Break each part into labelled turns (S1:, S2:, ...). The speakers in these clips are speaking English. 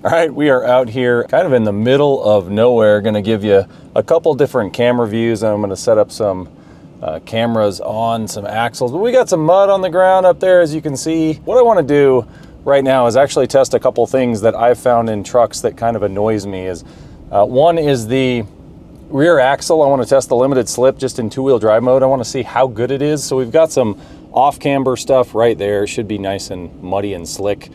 S1: All right, we are out here kind of in the middle of nowhere. Going to give you a couple different camera views, and I'm going to set up some cameras on some axles. But we got some mud on the ground up there, as you can see. What I want to do right now is actually test a couple things that I've found in trucks that kind of annoys me. One is the rear axle. I want to test the limited slip just in two-wheel drive mode. I want to see how good it is. So we've got some off-camber stuff right there. It should be nice and muddy and slick.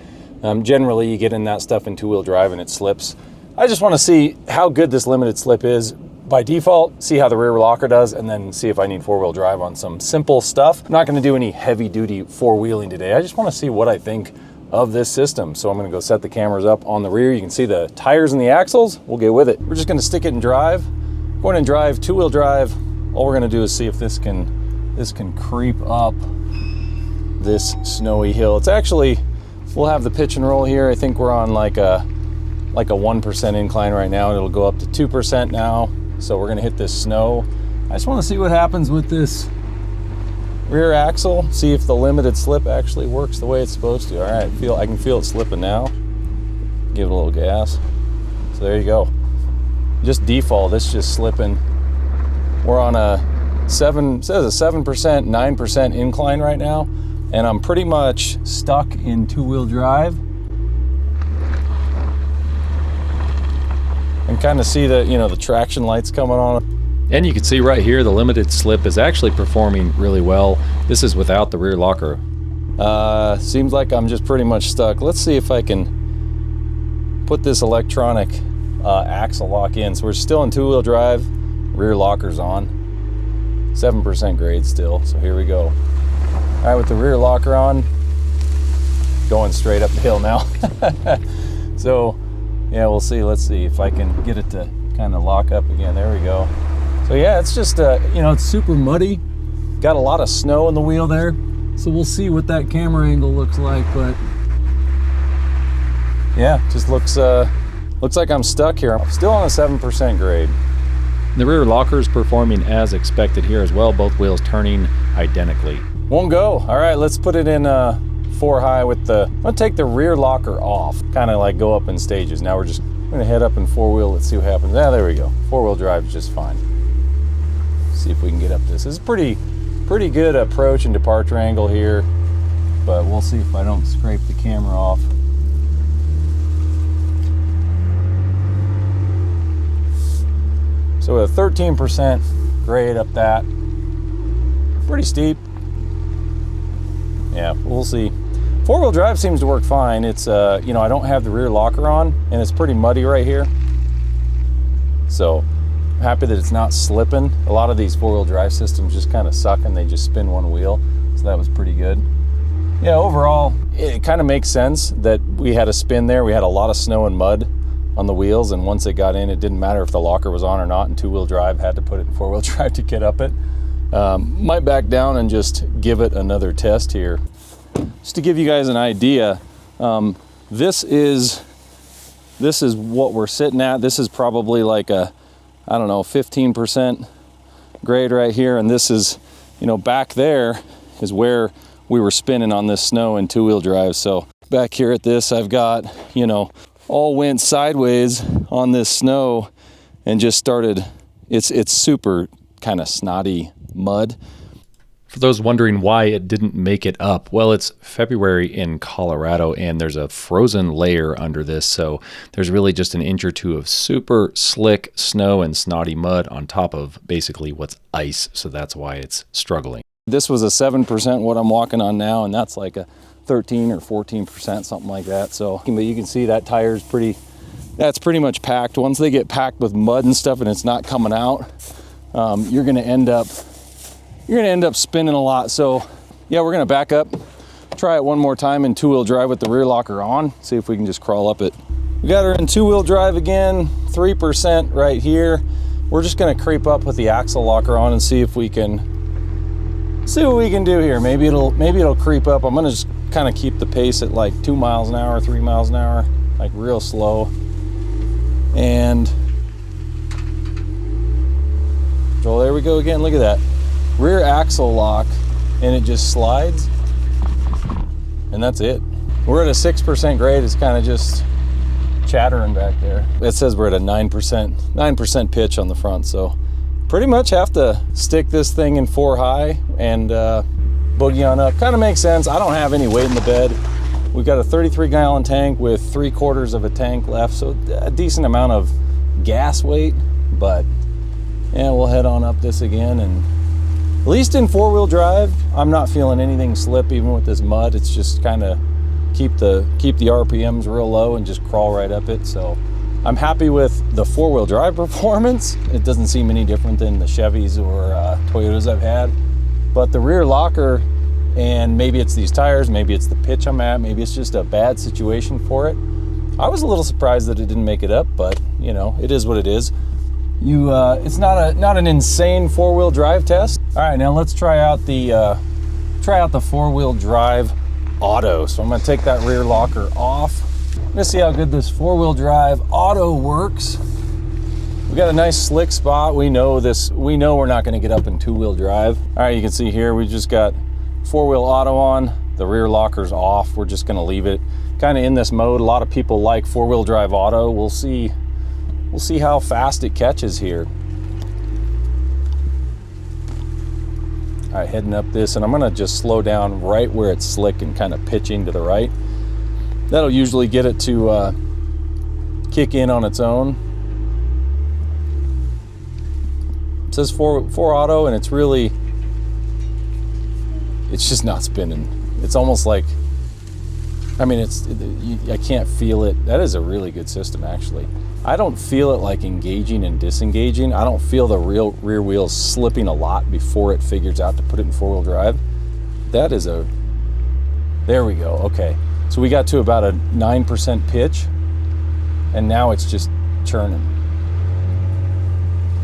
S1: Generally, you get in that stuff in two-wheel drive and it slips. I just want to see how good this limited slip is. By default, see how the rear locker does, and then see if I need four-wheel drive on some simple stuff. I'm not going to do any heavy-duty four-wheeling today. I just want to see what I think of this system. So I'm going to go set the cameras up on the rear. You can see the tires and the axles. We'll get with it. We're just going to stick it in drive. Go ahead and drive, two-wheel drive. All we're going to do is see if this can creep up this snowy hill. It's actually, we'll have the pitch and roll here. I think we're on like a 1% incline right now. It'll go up to 2% now. So we're gonna hit this snow. I just wanna see what happens with this rear axle, see if the limited slip actually works the way it's supposed to. All right, I can feel it slipping now. Give it a little gas. So there you go. Just default, it's just slipping. We're on a 7%, 9% incline right now. And I'm pretty much stuck in two-wheel drive. And kind of see the, the traction lights coming on. And you can see right here, the limited slip is actually performing really well. This is without the rear locker. Seems like I'm just pretty much stuck. Let's see if I can put this electronic axle lock in. So we're still in two-wheel drive, rear locker's on. 7% grade still, so here we go. All right, with the rear locker on, going straight up the hill now. So, yeah, we'll see. Let's see if I can get it to kind of lock up again. There we go. So yeah, it's just, it's super muddy. Got a lot of snow in the wheel there. So we'll see what that camera angle looks like, but yeah, just looks like I'm stuck here. I'm still on a 7% grade. The rear locker is performing as expected here as well. Both wheels turning identically. Won't go. All right, let's put it in 4 high with I'm gonna take the rear locker off, kind of like go up in stages. Now we're gonna head up in four-wheel. Let's see what happens. Ah, there we go. Four-wheel drive is just fine. See if we can get up this. This is pretty good approach and departure angle here, but we'll see if I don't scrape the camera off. So with a 13% grade up that, pretty steep. Yeah, we'll see. Four-wheel drive seems to work fine. It's, I don't have the rear locker on, and it's pretty muddy right here. So, I'm happy that it's not slipping. A lot of these four-wheel drive systems just kind of suck and they just spin one wheel. So that was pretty good. Yeah, overall, it kind of makes sense that we had a spin there. We had a lot of snow and mud on the wheels, and once it got in, it didn't matter if the locker was on or not, and two-wheel drive had to put it in four-wheel drive to get up it. Might back down and just give it another test here. Just to give you guys an idea, this is what we're sitting at. This is probably like a, 15% grade right here. And this is, back there is where we were spinning on this snow in two-wheel drive. So back here at this, I've got, all went sideways on this snow and just started, it's super kind of snotty mud. For those wondering why it didn't make it up, well, it's February in Colorado and there's a frozen layer under this, so there's really just an inch or two of super slick snow and snotty mud on top of basically what's ice, so that's why it's struggling. This was a 7% what I'm walking on now, and that's like a 13 or 14%, something like that. So, but you can see that tire's that's pretty much packed. Once they get packed with mud and stuff and it's not coming out, you're gonna end up spinning a lot. So yeah, we're gonna back up, try it one more time in two-wheel drive with the rear locker on, see if we can just crawl up it. We got her in two-wheel drive again, 3% right here. We're just gonna creep up with the axle locker on and see if we can see what we can do here. Maybe it'll creep up. I'm gonna just kind of keep the pace at like 2 miles an hour, 3 miles an hour, like real slow. And so there we go again. Look at that. Rear axle lock, and it just slides, and that's it. We're at a 6% grade. It's kind of just chattering back there. It says we're at a 9% pitch on the front, so pretty much have to stick this thing in 4 high and boogie on up. Kind of makes sense. I don't have any weight in the bed. We've got a 33-gallon tank with 3/4 of a tank left, so a decent amount of gas weight. But yeah, we'll head on up this again, and at least in 4-wheel drive, I'm not feeling anything slip even with this mud. It's just kind of keep the RPMs real low and just crawl right up it. So I'm happy with the 4-wheel drive performance. It doesn't seem any different than the Chevys or Toyotas I've had. But the rear locker, and maybe it's these tires, maybe it's the pitch I'm at, maybe it's just a bad situation for it. I was a little surprised that it didn't make it up, but you know, it is what it is. It's not an insane 4-wheel drive test. All right, now let's try out the 4-wheel drive auto. So I'm gonna take that rear locker off. Let's see how good this 4-wheel drive auto works. We got a nice slick spot. We know we're not gonna get up in 2-wheel drive. All right, you can see here, we just got 4-wheel auto on, the rear locker's off. We're just gonna leave it kind of in this mode. A lot of people like 4-wheel drive auto. We'll see how fast it catches here. All right, heading up this, and I'm gonna just slow down right where it's slick and kind of pitching to the right. That'll usually get it to kick in on its own. It says 4 auto, and it's just not spinning. It's almost like, I mean, I can't feel it. That is a really good system, actually. I don't feel it like engaging and disengaging. I don't feel the rear wheels slipping a lot before it figures out to put it in 4-wheel drive. That is there we go, okay. So we got to about a 9% pitch, and now it's just churning.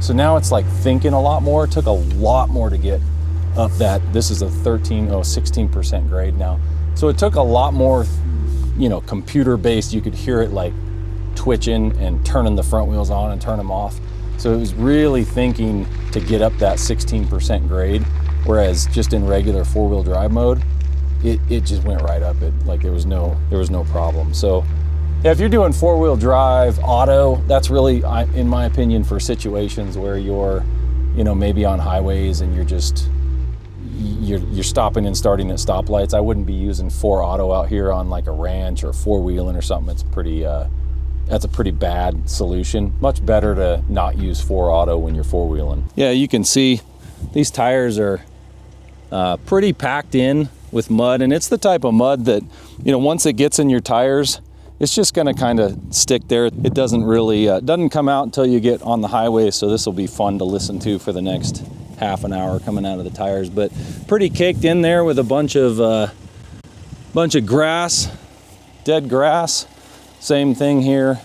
S1: So now it's like thinking a lot more. It took a lot more to get up that. This is a 16% grade now. So it took a lot more, you know, computer-based. You could hear it like twitching and turning the front wheels on and turn them off. So it was really thinking to get up that 16% grade, whereas just in regular 4-wheel drive mode, it just went right up it. Like there was no problem. So yeah, if you're doing 4-wheel drive auto, that's really, in my opinion, for situations where you're, you know, maybe on highways and you're stopping and starting at stoplights. I wouldn't be using 4 auto out here on like a ranch or 4-wheeling or something. It's pretty that's a pretty bad solution. Much better to not use 4 auto when you're 4-wheeling. Yeah, you can see these tires are pretty packed in with mud, and it's the type of mud that, you know, once it gets in your tires, it's just gonna kind of stick there. It doesn't really, doesn't come out until you get on the highway, so this will be fun to listen to for the next half an hour coming out of the tires. But pretty caked in there with a bunch of grass, dead grass. Same thing here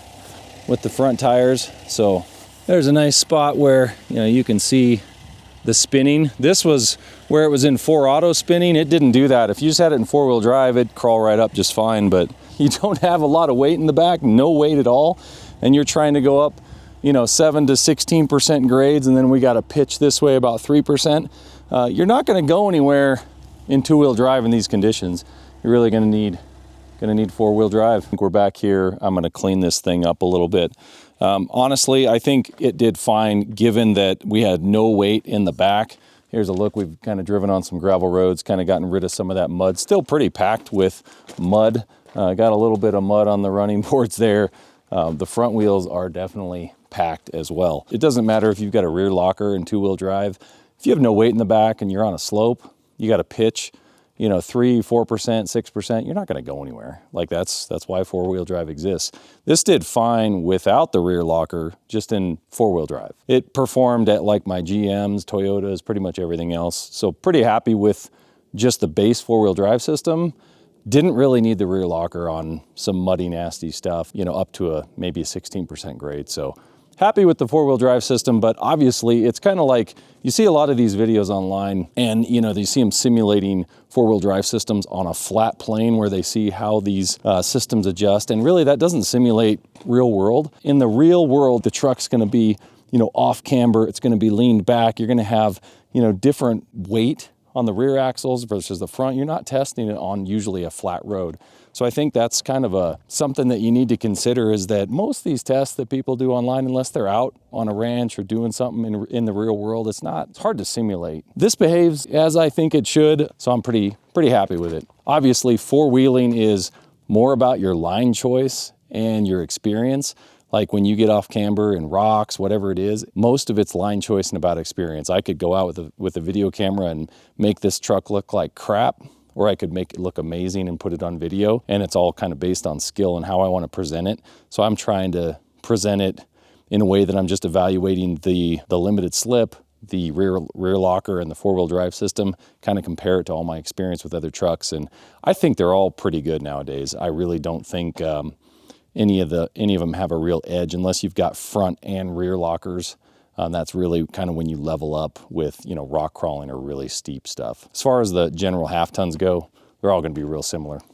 S1: with the front tires. So there's a nice spot where, you know, you can see the spinning. This was where it was in 4 auto spinning. It didn't do that. If you just had it in 4-wheel drive, it'd crawl right up just fine, but you don't have a lot of weight in the back, no weight at all, and you're trying to go up, you know, 7 to 16% grades, and then we got to pitch this way about 3%. You're not going to go anywhere in 2-wheel drive in these conditions. You're really going to need 4-wheel drive. I think we're back here. I'm going to clean this thing up a little bit. Honestly, I think it did fine given that we had no weight in the back. Here's a look. We've kind of driven on some gravel roads, kind of gotten rid of some of that mud. Still pretty packed with mud. Got a little bit of mud on the running boards there. The front wheels are definitely packed as well. It doesn't matter if you've got a rear locker and 2-wheel drive. If you have no weight in the back and you're on a slope, you got to pitch, you know, 3%, 4%, 6%, you're not going to go anywhere. Like that's why 4-wheel drive exists. This did fine without the rear locker, just in 4-wheel drive. It performed at like my GMs, Toyotas, pretty much everything else. So pretty happy with just the base 4-wheel drive system. Didn't really need the rear locker on some muddy, nasty stuff, you know, up to maybe a 16% grade. So happy with the 4-wheel drive system, but obviously it's kind of like, you see a lot of these videos online and, you know, you see them simulating 4-wheel drive systems on a flat plane where they see how these systems adjust. And really that doesn't simulate real world. In the real world, the truck's going to be, you know, off camber. It's going to be leaned back. You're going to have, you know, different weight on the rear axles versus the front. You're not testing it on usually a flat road. So I think that's kind of something that you need to consider, is that most of these tests that people do online, unless they're out on a ranch or doing something in the real world, it's hard to simulate. This behaves as I think it should, so I'm pretty happy with it. Obviously, four-wheeling is more about your line choice and your experience. Like when you get off camber and rocks, whatever it is, most of it's line choice and about experience. I could go out with a video camera and make this truck look like crap, or I could make it look amazing and put it on video, and it's all kind of based on skill and how I want to present it. So I'm trying to present it in a way that I'm just evaluating the limited slip, the rear locker, and the four-wheel drive system, kind of compare it to all my experience with other trucks. And I think they're all pretty good nowadays. I really don't think any of them have a real edge unless you've got front and rear lockers. That's really kind of when you level up with, you know, rock crawling or really steep stuff. As far as the general half tons go, they're all going to be real similar.